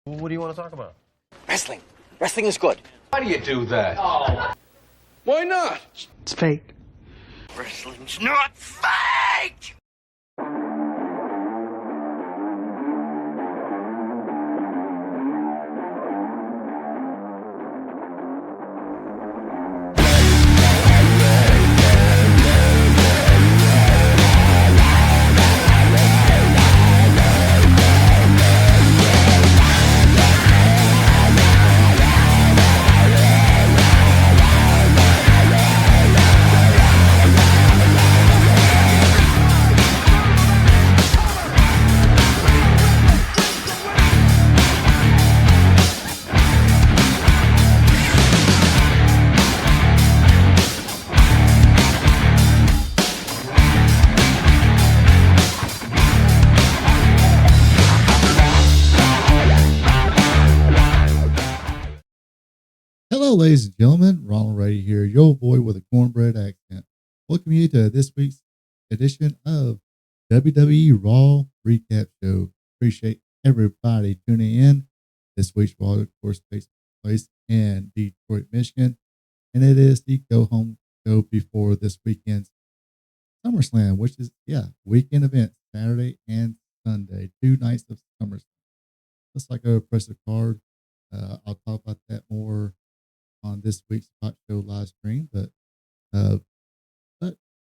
Well, what do you want to talk about? Wrestling. Wrestling is good. Why do you do that? Oh. Why not? It's fake. Wrestling's not fake! Hello, ladies and gentlemen. Ronald Ray here, your boy with a cornbread accent. Welcome you to this week's edition of WWE Raw Recap Show. Appreciate everybody tuning in. This week's Raw, of course, takes place in Detroit, Michigan, and it is the go-home show before this weekend's Summer Slam, which is, weekend event, Saturday and Sunday, 2 nights of Summer Slam. Looks like a impressive card. I'll talk about that more on this week's Hot Show live stream, but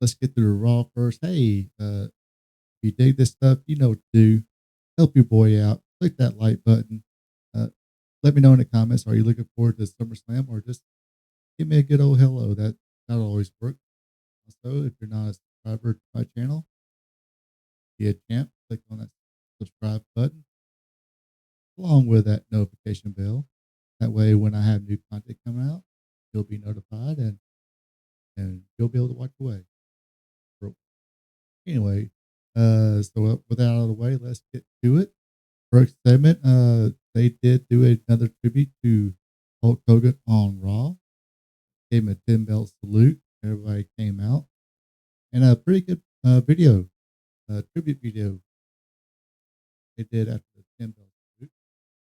let's get to the Raw first. Hey, if you dig this stuff, you know what to do. Help your boy out. Click that like button. Let me know in the comments. Are you looking forward to SummerSlam, or just give me a good old hello? That'll always work. Also, if you're not a subscriber to my channel, be a champ. Click on that subscribe button, along with that notification bell. That way, when I have new content coming out, you'll be notified and you'll be able to watch away. Anyway, so with that out of the way, let's get to it. First segment, they did do another tribute to Hulk Hogan on Raw. Gave him a 10-belt salute. Everybody came out. And a pretty good video, tribute video they did after the 10-belt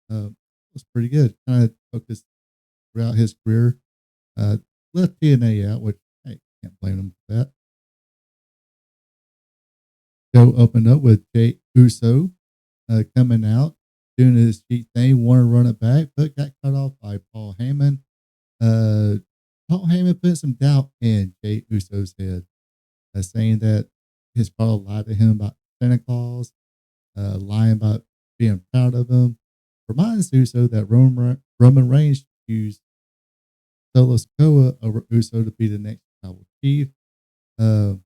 salute. Was pretty good. Kind of focused throughout his career. Left TNA out, which I can't blame him for that. Show opened up with Jey Uso coming out, doing his cheat thing, wanted to run it back, but got cut off by Paul Heyman. Paul Heyman put some doubt in Jey Uso's head, saying that his father lied to him about Santa Claus, lying about being proud of him. Reminds Uso that Roman Reigns used Solo Sikoa over Uso to be the next tribal chief. Like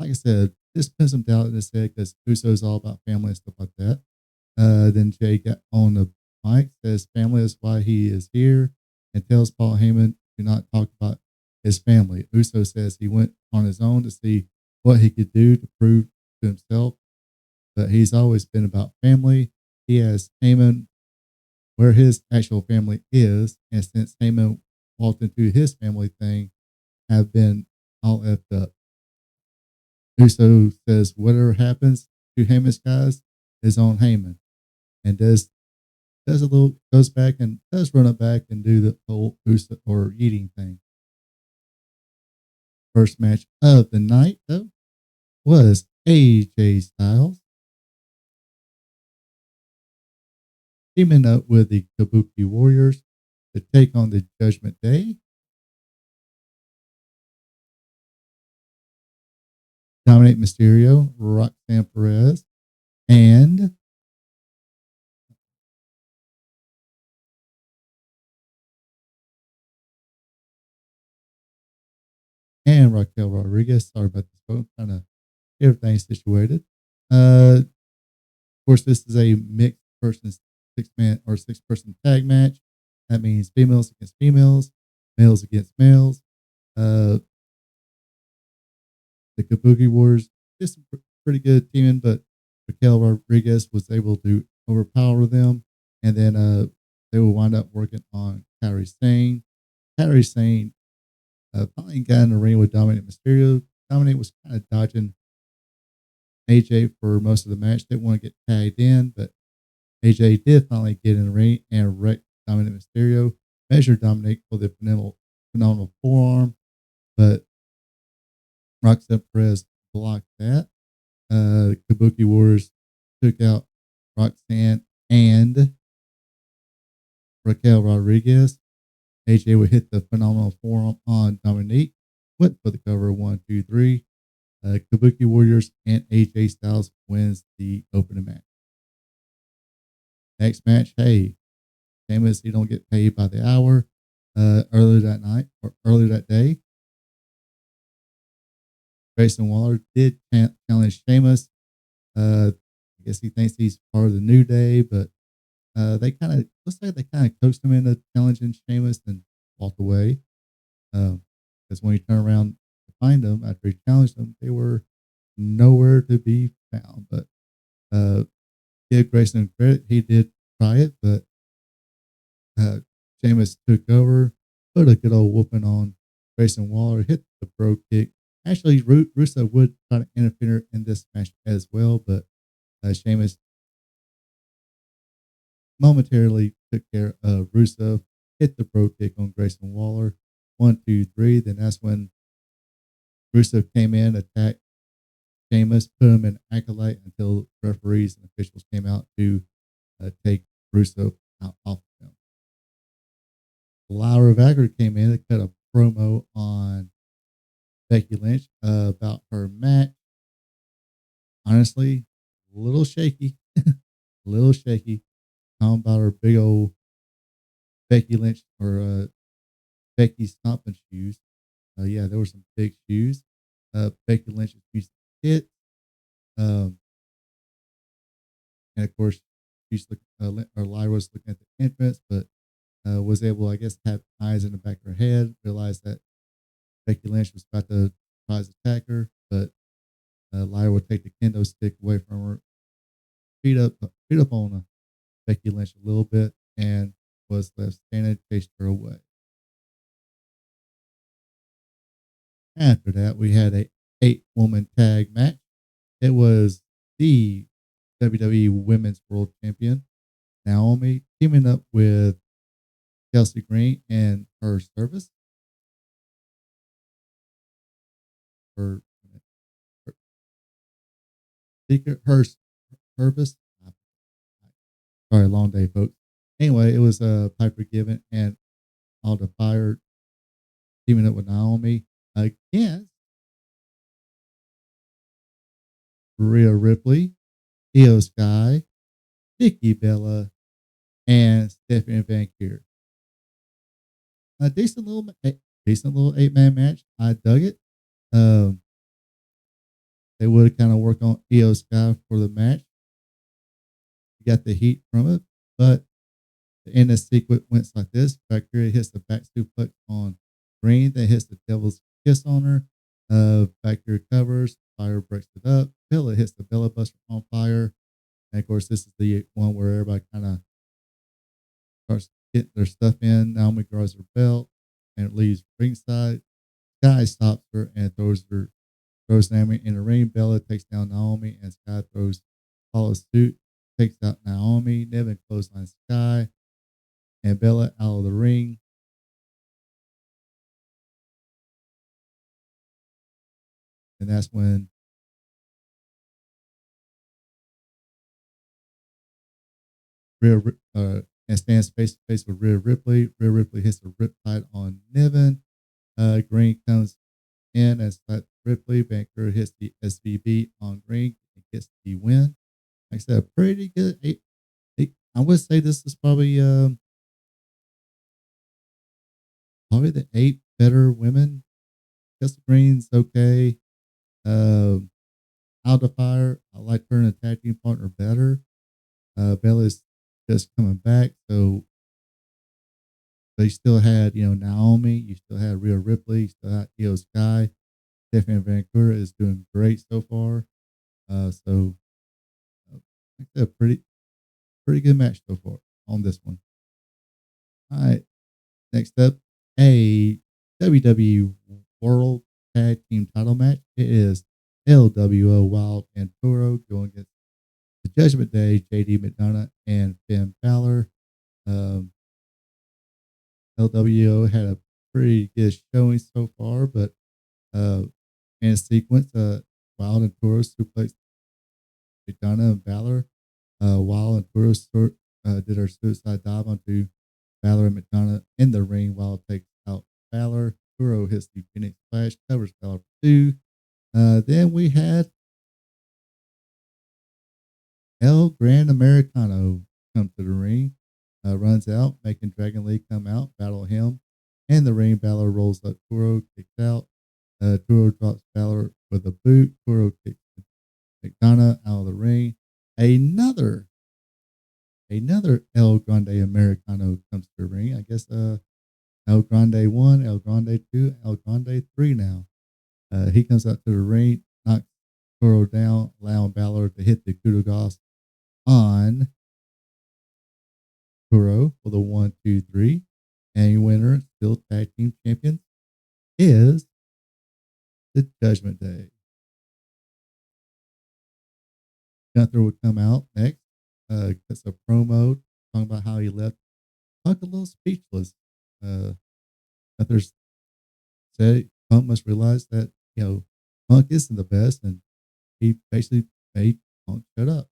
I said, just put some doubt in his head because Uso's all about family and stuff like that. Then Jay got on the mic, says family is why he is here, and tells Paul Heyman to not talk about his family. Uso says he went on his own to see what he could do to prove to himself, but he's always been about family. He asked Heyman where his actual family is, and since Heyman walked into his family thing, have been all effed up. Uso says whatever happens to Heyman's guys is on Heyman, and does goes back and does run it back and do the whole Uso or eating thing. First match of the night though was AJ Styles teaming up with the Kabuki Warriors to take on the Judgment Day. Dominic Mysterio, Roxanne Perez, and Raquel Rodriguez. Sorry about this, folks. Trying to get everything situated. Of course, this is a mixed person 6-man or 6-person tag match. That means females against females, males against males. The Kabuki Warriors did some pretty good teaming, but Raquel Rodriguez was able to overpower them, and then they will wind up working on Kairi Sane. Kairi Sane finally got in the ring with Dominic Mysterio. Dominic was kind of dodging AJ for most of the match. Didn't want to get tagged in, but AJ did finally get in the ring and wreck Dominic Mysterio. Measured Dominic for the phenomenal forearm, but Roxanne Perez blocked that. Kabuki Warriors took out Roxanne and Raquel Rodriguez. AJ would hit the phenomenal forearm on Dominique. Went for the cover 1, 2, 3. Kabuki Warriors and AJ Styles wins the opening match. Next match, hey, Sheamus, he don't get paid by the hour. Earlier that night or earlier that day, Grayson Waller did challenge Sheamus. I guess he thinks he's part of the New Day, but they kind of looks like they kind of coaxed him into challenging Sheamus and walked away. Because when he turned around to find them after he challenged them, they were nowhere to be found. But give Grayson credit, he did try it, but Sheamus took over, put a good old whooping on Grayson Waller, hit the bro kick. Actually, Rusev would try to interfere in this match as well, but Sheamus momentarily took care of Rusev, hit the bro kick on Grayson Waller. 1, 2, 3. Then that's when Rusev came in, attacked Sheamus, put him in acolyte until referees and officials came out to take Rusev out off of him. Lyra Valkyrie came in and cut a promo on Becky Lynch about her match. Honestly, a little shaky. A little shaky. Talking about her big old Becky Lynch or Becky stomping shoes. Yeah, there were some big shoes. Becky Lynch's piece of hit. And of course, she's looking, or Lyra's looking at the entrance, but was able, I guess, to have eyes in the back of her head, realized that Becky Lynch was about to try to attack her, but Lyra would take the kendo stick away from her, beat up on Becky Lynch a little bit, and was left standing, chased her away. After that, we had a 8-woman tag match. It was the WWE Women's World Champion, Naomi, teaming up with Chelsea Green and her service. Her secret, her service. Sorry, long day, folks. Anyway, it was Piper Given and Alda Fire teaming up with Naomi against Rhea Ripley, Io Sky, Nikki Bella, and Stephanie Van Kier. A decent little 8-man match. I dug it. They would kind of work on Io Sky for the match. You got the heat from it, but the end of the sequence went like this. Valkyria hits the back suplex on Green, then hits the devil's kiss on her. Valkyria covers, Fire breaks it up. Bella hits the Bella Buster on Fire. And of course, this is the one where everybody kind of starts getting their stuff in. Naomi grabs her belt and leaves ringside. Sky stops her and throws Naomi in the ring. Bella takes down Naomi and Sky follows suit, takes out Naomi. Nevin clotheslines Sky and Bella out of the ring. And that's when and stands face to face with Rhea Ripley. Rhea Ripley hits the riptide on Nevin. Green comes in and slaps Ripley. Vancouver hits the SVB on Green and gets the win. Like I said, pretty good. I would say this is probably the 8 better women. Jessica Green's okay. Alda Fire, I like her and a tag team partner better. Bella's just coming back, so they still had, Naomi, you still had Rhea Ripley, you still had Io Sky. Stephanie Vancouver is doing great so far. So I think a pretty good match so far on this one. All right, next up, a WWE World Tag Team Title match. It is LWO Wild and Toro going against the Judgment Day, JD McDonough and Finn Balor. LWO had a pretty good showing so far, but in a sequence, Wild and Toro suplex McDonough and Balor. Wild and Toro did our suicide dive onto Balor and McDonough in the ring. Wild takes out Balor. Toro hits the Phoenix Splash, covers Balor for 2. Then we had El Gran Americano come to the ring, runs out, making Dragon Lee come out, battle him. In the ring, Balor rolls up Toro, kicks out. Toro drops Balor with a boot. Toro kicks McDonough out of the ring. Another El Grande Americano comes to the ring. I guess El Grande 1, El Grande 2, El Grande 3 now. He comes out to the ring, knocks Toro down, allowing Balor to hit the coup de grace on Toro for the 1, 2, 3. And your winner, still tag team champions, is the Judgment Day. Gunther would come out next, gets a promo talking about how he left Punk a little speechless. Gunther said Punk must realize that, Punk isn't the best, and he basically made Punk shut up.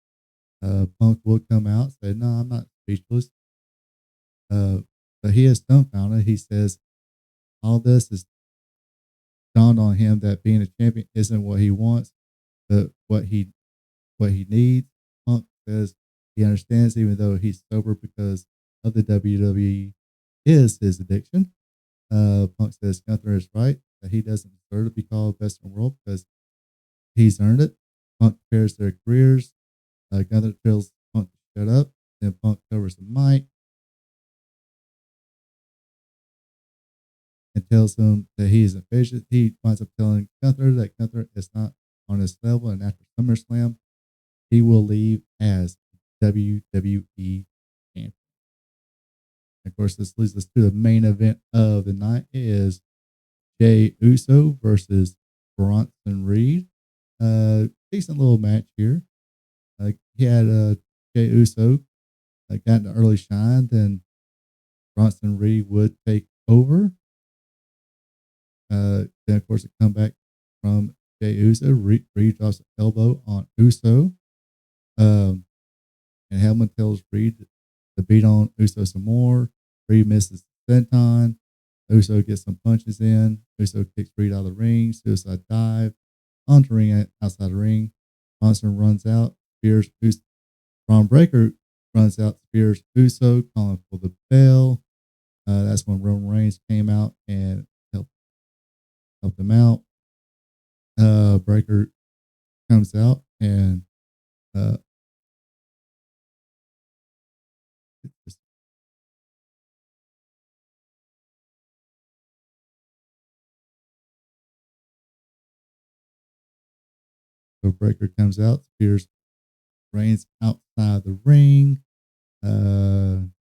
Punk will come out, say, "No, I'm not speechless." But he is dumbfounded. He says all this is dawned on him that being a champion isn't what he wants, but what he needs. Punk says he understands, even though he's sober because of the WWE is his addiction. Punk says Gunther is right, that he doesn't deserve to be called best in the world because he's earned it. Punk compares their careers. Gunther tells Punk to shut up. Then Punk covers the mic and tells him that he is a fidget. He winds up telling Gunther that Gunther is not on his level, and after SummerSlam, he will leave as WWE champion. Of course, this leads us to the main event of the night. It is Jey Uso versus Bronson Reed. Decent little match here. He had Jey Uso got an early shine, then Bronson Reed would take over. Then, of course, a comeback from Jey Uso. Reed drops an elbow on Uso. And Hellman tells Reed to beat on Uso some more. Reed misses the senton. Uso gets some punches in. Uso kicks Reed out of the ring. Suicide dive. Onto the ring, outside the ring. Bronson runs out. Spears Uso. Braun Breaker runs out. Spears Uso, calling for the bell. That's when Roman Reigns came out and helped him out. Breaker comes out and so Breaker comes out, Spears Reigns outside the ring, and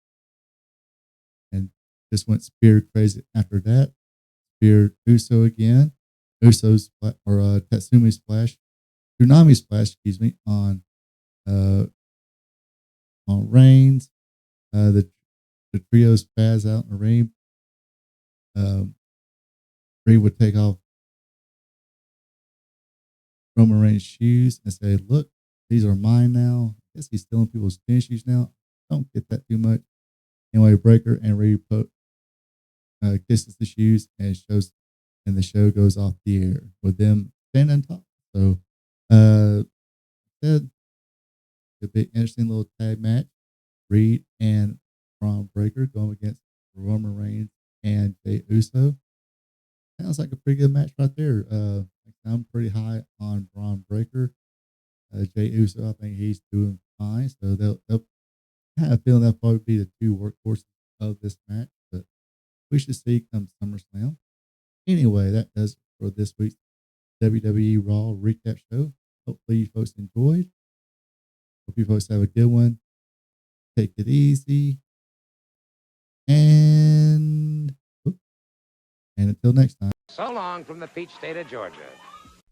just went Spear crazy after that. Spear Uso again. Uso's or Tatsumi Splash, Tsunami Splash, excuse me, on Reigns. The trio spaz out in the ring. Reed would take off Roman Reigns' shoes and say, "Look, these are mine now." I guess he's stealing people's tennis shoes now. Don't get that too much. Anyway, Breaker and Reed kisses the shoes and the show goes off the air with them standing on top. So, said a big interesting little tag match. Reed and Braun Breaker going against Roman Reigns and Jey Uso. Sounds like a pretty good match right there. I'm pretty high on Braun Breaker. Jey Uso, I think he's doing fine. So they'll have a feeling that'll probably be the two workhorses of this match. But we should see come SummerSlam. Anyway, that does it for this week's WWE Raw Recap show. Hopefully you folks enjoyed. Hope you folks have a good one. Take it easy. And until next time. So long from the peach state of Georgia.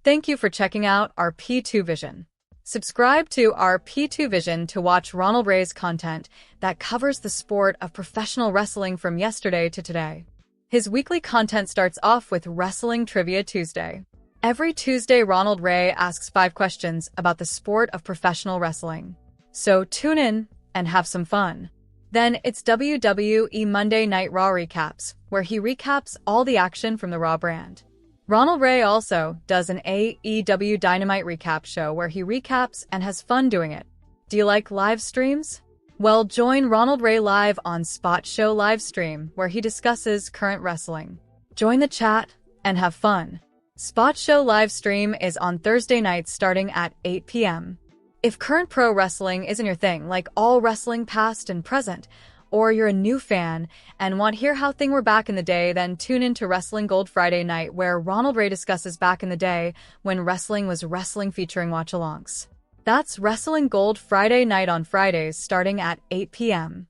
Thank you for checking out our P2 Vision. Subscribe to our P2 Vision to watch Ronald Ray's content that covers the sport of professional wrestling from yesterday to today. His weekly content starts off with Wrestling Trivia Tuesday. Every Tuesday, Ronald Ray asks 5 questions about the sport of professional wrestling. So tune in and have some fun. Then it's WWE Monday Night Raw Recaps, where he recaps all the action from the Raw brand. Ronald Ray also does an AEW Dynamite recap show where he recaps and has fun doing it. Do you like live streams? Well, join Ronald Ray live on Spot Show Livestream, where he discusses current wrestling. Join the chat and have fun. Spot Show Livestream is on Thursday nights starting at 8 p.m. If current pro wrestling isn't your thing, like all wrestling past and present, or you're a new fan and want to hear how things were back in the day, then tune in to Wrestling Gold Friday night, where Ronald Ray discusses back in the day when wrestling was wrestling, featuring watch-alongs. That's Wrestling Gold Friday night on Fridays starting at 8 p.m.